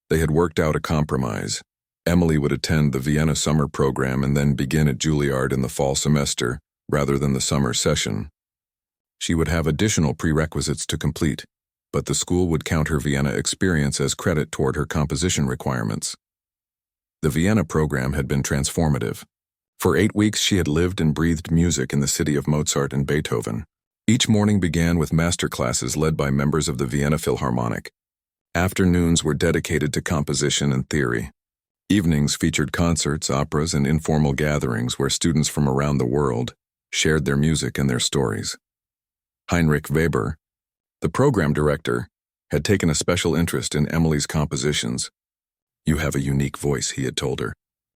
they had worked out a compromise. Emily would attend the Vienna summer program and then begin at Juilliard in the fall semester rather than the summer session. She would have additional prerequisites to complete, but the school would count her Vienna experience as credit toward her composition requirements." The Vienna program had been transformative. For 8 weeks she had lived and breathed music in the city of Mozart and Beethoven. Each morning began with master classes led by members of the Vienna Philharmonic. Afternoons were dedicated to composition and theory. Evenings featured concerts, operas, and informal gatherings where students from around the world shared their music and their stories. Heinrich Weber, the program director, had taken a special interest in Emily's compositions. "You have a unique voice," he had told her.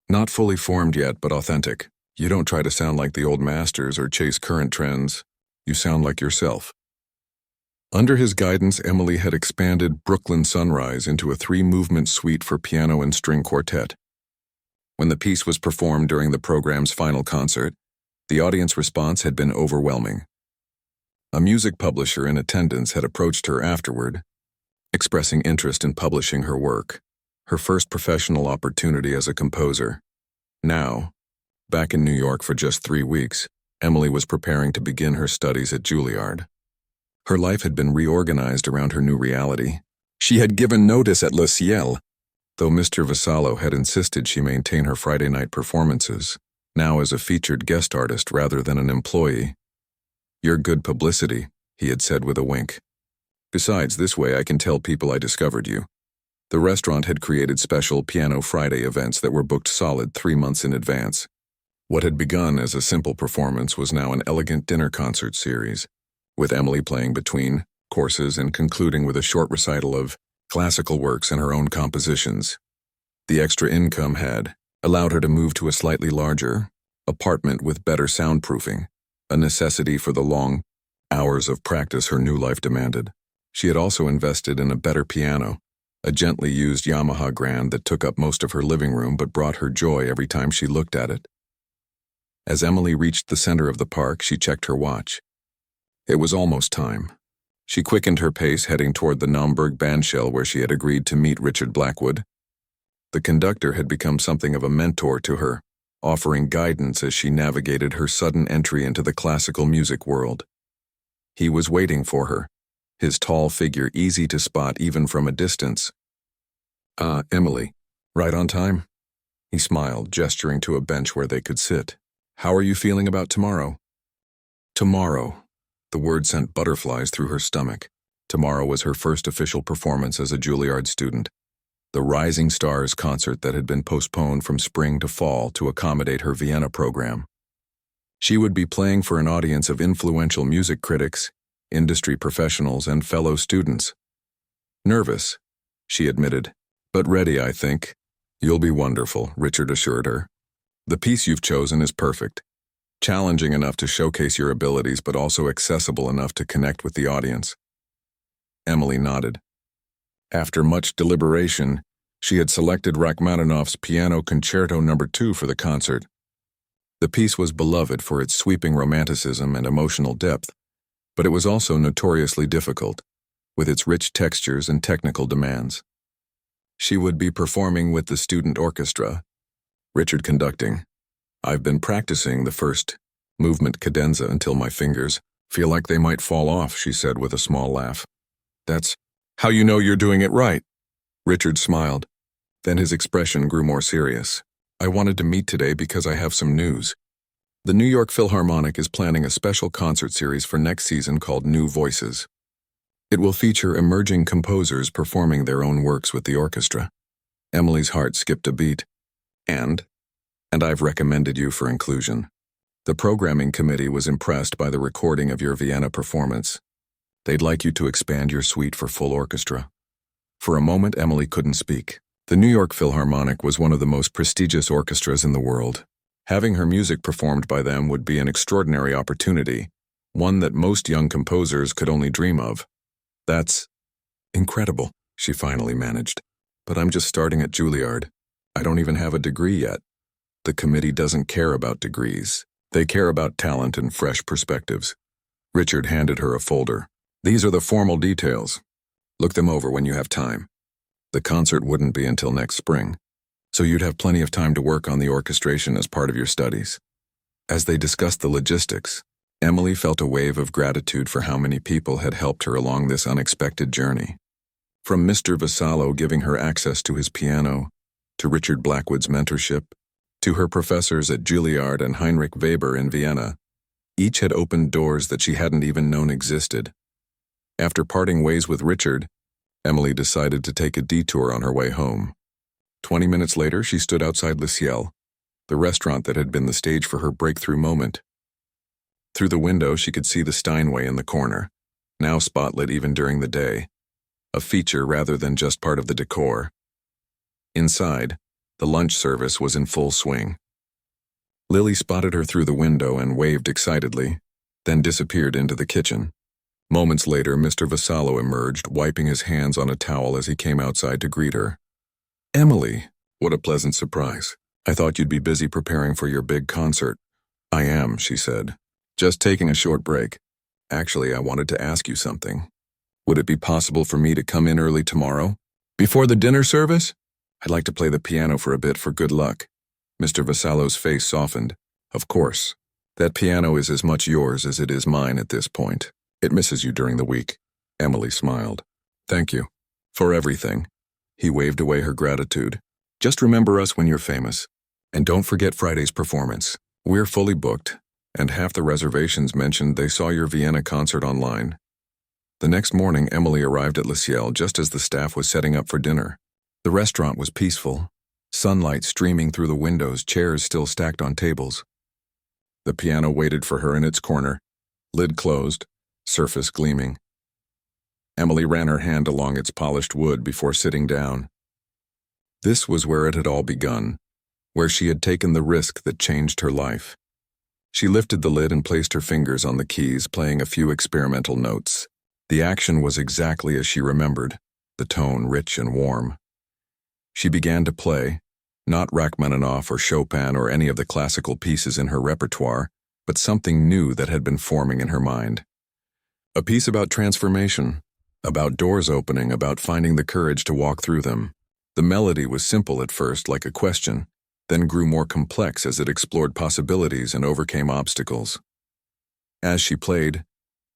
"Not fully formed yet, but authentic. You don't try to sound like the old masters or chase current trends. You sound like yourself." Under his guidance, Emily had expanded Brooklyn Sunrise into a 3-movement suite for piano and string quartet. When the piece was performed during the program's final concert, the audience response had been overwhelming. A music publisher in attendance had approached her afterward, expressing interest in publishing her work, her first professional opportunity as a composer. Now, back in New York for just 3 weeks, Emily was preparing to begin her studies at Juilliard. Her life had been reorganized around her new reality. She had given notice at Le Ciel, though Mr. Vassallo had insisted she maintain her Friday night performances, now as a featured guest artist rather than an employee. "You're good publicity," he had said with a wink. "Besides, this way I can tell people I discovered you." The restaurant had created special Piano Friday events that were booked solid 3 months in advance. What had begun as a simple performance was now an elegant dinner concert series, with Emily playing between courses and concluding with a short recital of classical works and her own compositions. The extra income had allowed her to move to a slightly larger apartment with better soundproofing, a necessity for the long hours of practice her new life demanded. She had also invested in a better piano, a gently used Yamaha Grand that took up most of her living room but brought her joy every time she looked at it. As Emily reached the center of the park, she checked her watch. It was almost time. She quickened her pace, heading toward the Naumburg bandshell where she had agreed to meet Richard Blackwood. The conductor had become something of a mentor to her, offering guidance as she navigated her sudden entry into the classical music world. He was waiting for her, his tall figure easy to spot even from a distance. Emily, right on time?" He smiled, gesturing to a bench where they could sit. "How are you feeling about tomorrow?" Tomorrow. The word sent butterflies through her stomach. Tomorrow was her first official performance as a Juilliard student. The Rising Stars concert that had been postponed from spring to fall to accommodate her Vienna program. She would be playing for an audience of influential music critics, industry professionals, and fellow students. "Nervous," she admitted, "but ready, I think." "You'll be wonderful," Richard assured her. "The piece you've chosen is perfect. Challenging enough to showcase your abilities, but also accessible enough to connect with the audience." Emily nodded. After much deliberation, she had selected Rachmaninoff's Piano Concerto No. 2 for the concert. The piece was beloved for its sweeping romanticism and emotional depth, but it was also notoriously difficult, with its rich textures and technical demands. She would be performing with the student orchestra, Richard conducting. "I've been practicing the first movement cadenza until my fingers feel like they might fall off," she said with a small laugh. "That's how you know you're doing it right." Richard smiled. Then his expression grew more serious. "I wanted to meet today because I have some news. The New York Philharmonic is planning a special concert series for next season called New Voices. It will feature emerging composers performing their own works with the orchestra." Emily's heart skipped a beat. And I've recommended you for inclusion. The programming committee was impressed by the recording of your Vienna performance. They'd like you to expand your suite for full orchestra." For a moment, Emily couldn't speak. The New York Philharmonic was one of the most prestigious orchestras in the world. Having her music performed by them would be an extraordinary opportunity, one that most young composers could only dream of. "That's incredible," she finally managed. "But I'm just starting at Juilliard. I don't even have a degree yet." The committee doesn't care about degrees. They care about talent and fresh perspectives. Richard handed her a folder. "These are the formal details. Look them over when you have time. The concert wouldn't be until next spring, so you'd have plenty of time to work on the orchestration as part of your studies." As they discussed the logistics, Emily felt a wave of gratitude for how many people had helped her along this unexpected journey. From Mr. Vassallo giving her access to his piano, to Richard Blackwood's mentorship, to her professors at Juilliard and Heinrich Weber in Vienna, each had opened doors that she hadn't even known existed. After parting ways with Richard, Emily decided to take a detour on her way home. 20 minutes later, she stood outside Le Ciel, the restaurant that had been the stage for her breakthrough moment. Through the window, she could see the Steinway in the corner, now spotlit even during the day, a feature rather than just part of the decor. Inside, the lunch service was in full swing. Lily spotted her through the window and waved excitedly, then disappeared into the kitchen. Moments later, Mr. Vassallo emerged, wiping his hands on a towel as he came outside to greet her. "Emily, what a pleasant surprise. I thought you'd be busy preparing for your big concert." "I am," she said. "Just taking a short break. Actually, I wanted to ask you something. Would it be possible for me to come in early tomorrow? Before the dinner service? I'd like to play the piano for a bit for good luck." Mr. Vassallo's face softened. "Of course. That piano is as much yours as it is mine at this point. It misses you during the week." Emily smiled. "Thank you. For everything." He waved away her gratitude. "Just remember us when you're famous. And don't forget Friday's performance. We're fully booked, and half the reservations mentioned they saw your Vienna concert online." The next morning, Emily arrived at Le Ciel just as the staff was setting up for dinner. The restaurant was peaceful, sunlight streaming through the windows, chairs still stacked on tables. The piano waited for her in its corner, lid closed, surface gleaming. Emily ran her hand along its polished wood before sitting down. This was where it had all begun, where she had taken the risk that changed her life. She lifted the lid and placed her fingers on the keys, playing a few experimental notes. The action was exactly as she remembered, the tone rich and warm. She began to play, not Rachmaninoff or Chopin or any of the classical pieces in her repertoire, but something new that had been forming in her mind. A piece about transformation, about doors opening, about finding the courage to walk through them. The melody was simple at first, like a question, then grew more complex as it explored possibilities and overcame obstacles. As she played,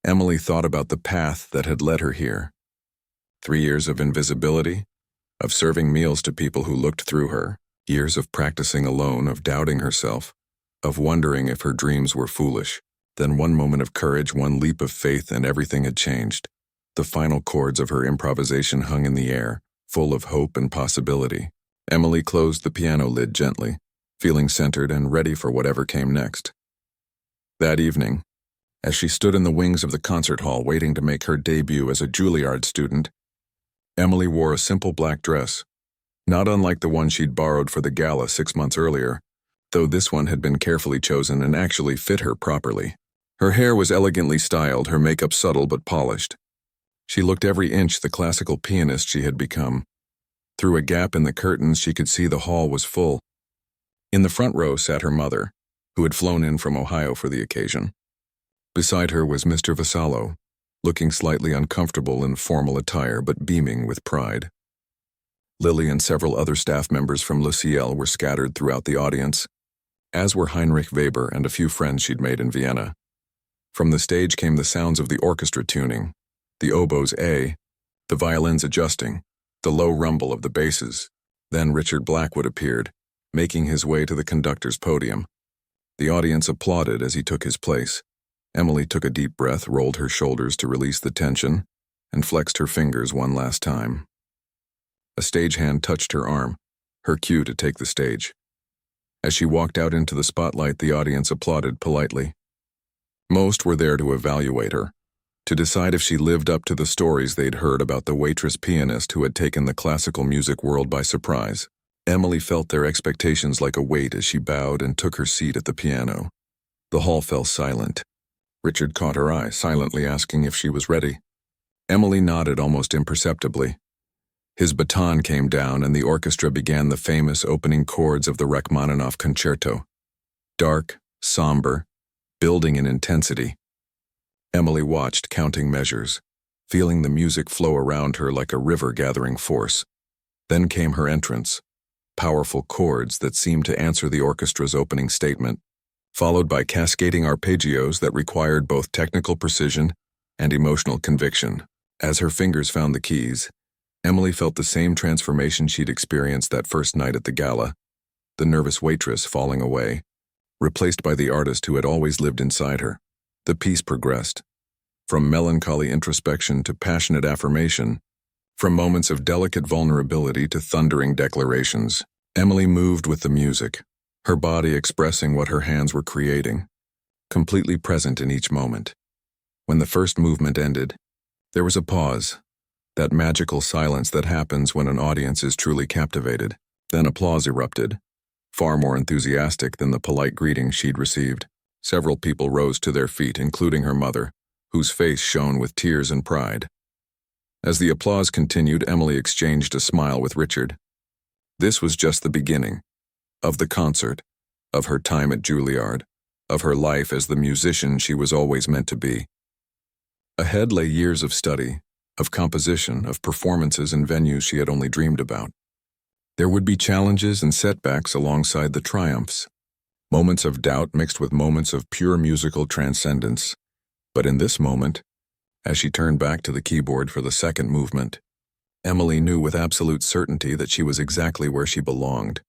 Emily thought about the path that had led her here. 3 years of invisibility, of serving meals to people who looked through her, years of practicing alone, of doubting herself, of wondering if her dreams were foolish. Then one moment of courage, one leap of faith, and everything had changed. The final chords of her improvisation hung in the air, full of hope and possibility. Emily closed the piano lid gently, feeling centered and ready for whatever came next. That evening, as she stood in the wings of the concert hall waiting to make her debut as a Juilliard student, Emily wore a simple black dress, not unlike the one she'd borrowed for the gala 6 months earlier, though this one had been carefully chosen and actually fit her properly. Her hair was elegantly styled, her makeup subtle but polished. She looked every inch the classical pianist she had become. Through a gap in the curtains, she could see the hall was full. In the front row sat her mother, who had flown in from Ohio for the occasion. Beside her was Mr. Vassallo, looking slightly uncomfortable in formal attire but beaming with pride. Lily and several other staff members from Le Ciel were scattered throughout the audience, as were Heinrich Weber and a few friends she'd made in Vienna. From the stage came the sounds of the orchestra tuning, the oboes A, the violins adjusting, the low rumble of the basses. Then Richard Blackwood appeared, making his way to the conductor's podium. The audience applauded as he took his place. Emily took a deep breath, rolled her shoulders to release the tension, and flexed her fingers one last time. A stagehand touched her arm, her cue to take the stage. As she walked out into the spotlight, the audience applauded politely. Most were there to evaluate her, to decide if she lived up to the stories they'd heard about the Waitress pianist who had taken the classical music world by surprise. Emily felt their expectations like a weight as she bowed and took her seat at the piano. The hall fell silent. Richard caught her eye, silently asking if she was ready. Emily nodded almost imperceptibly. His baton came down and the orchestra began the famous opening chords of the Rachmaninoff concerto. Dark, somber, building in intensity. Emily watched, counting measures, feeling the music flow around her like a river gathering force. Then came her entrance, powerful chords that seemed to answer the orchestra's opening statement, followed by cascading arpeggios that required both technical precision and emotional conviction. As her fingers found the keys, Emily felt the same transformation she'd experienced that first night at the gala, the nervous waitress falling away, replaced by the artist who had always lived inside her. The piece progressed, from melancholy introspection to passionate affirmation, from moments of delicate vulnerability to thundering declarations. Emily moved with the music, her body expressing what her hands were creating, completely present in each moment. When the first movement ended, there was a pause, that magical silence that happens when an audience is truly captivated. Then applause erupted, far more enthusiastic than the polite greeting she'd received. Several people rose to their feet, including her mother, whose face shone with tears and pride. As the applause continued, Emily exchanged a smile with Richard. This was just the beginning of the concert, of her time at Juilliard, of her life as the musician she was always meant to be. Ahead lay years of study, of composition, of performances in venues she had only dreamed about. There would be challenges and setbacks alongside the triumphs, moments of doubt mixed with moments of pure musical transcendence. But in this moment, as she turned back to the keyboard for the second movement, Emily knew with absolute certainty that she was exactly where she belonged.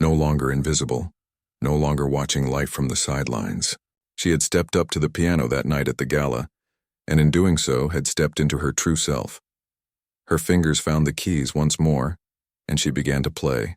No longer invisible, no longer watching life from the sidelines. She had stepped up to the piano that night at the gala, and in doing so had stepped into her true self. Her fingers found the keys once more, and she began to play.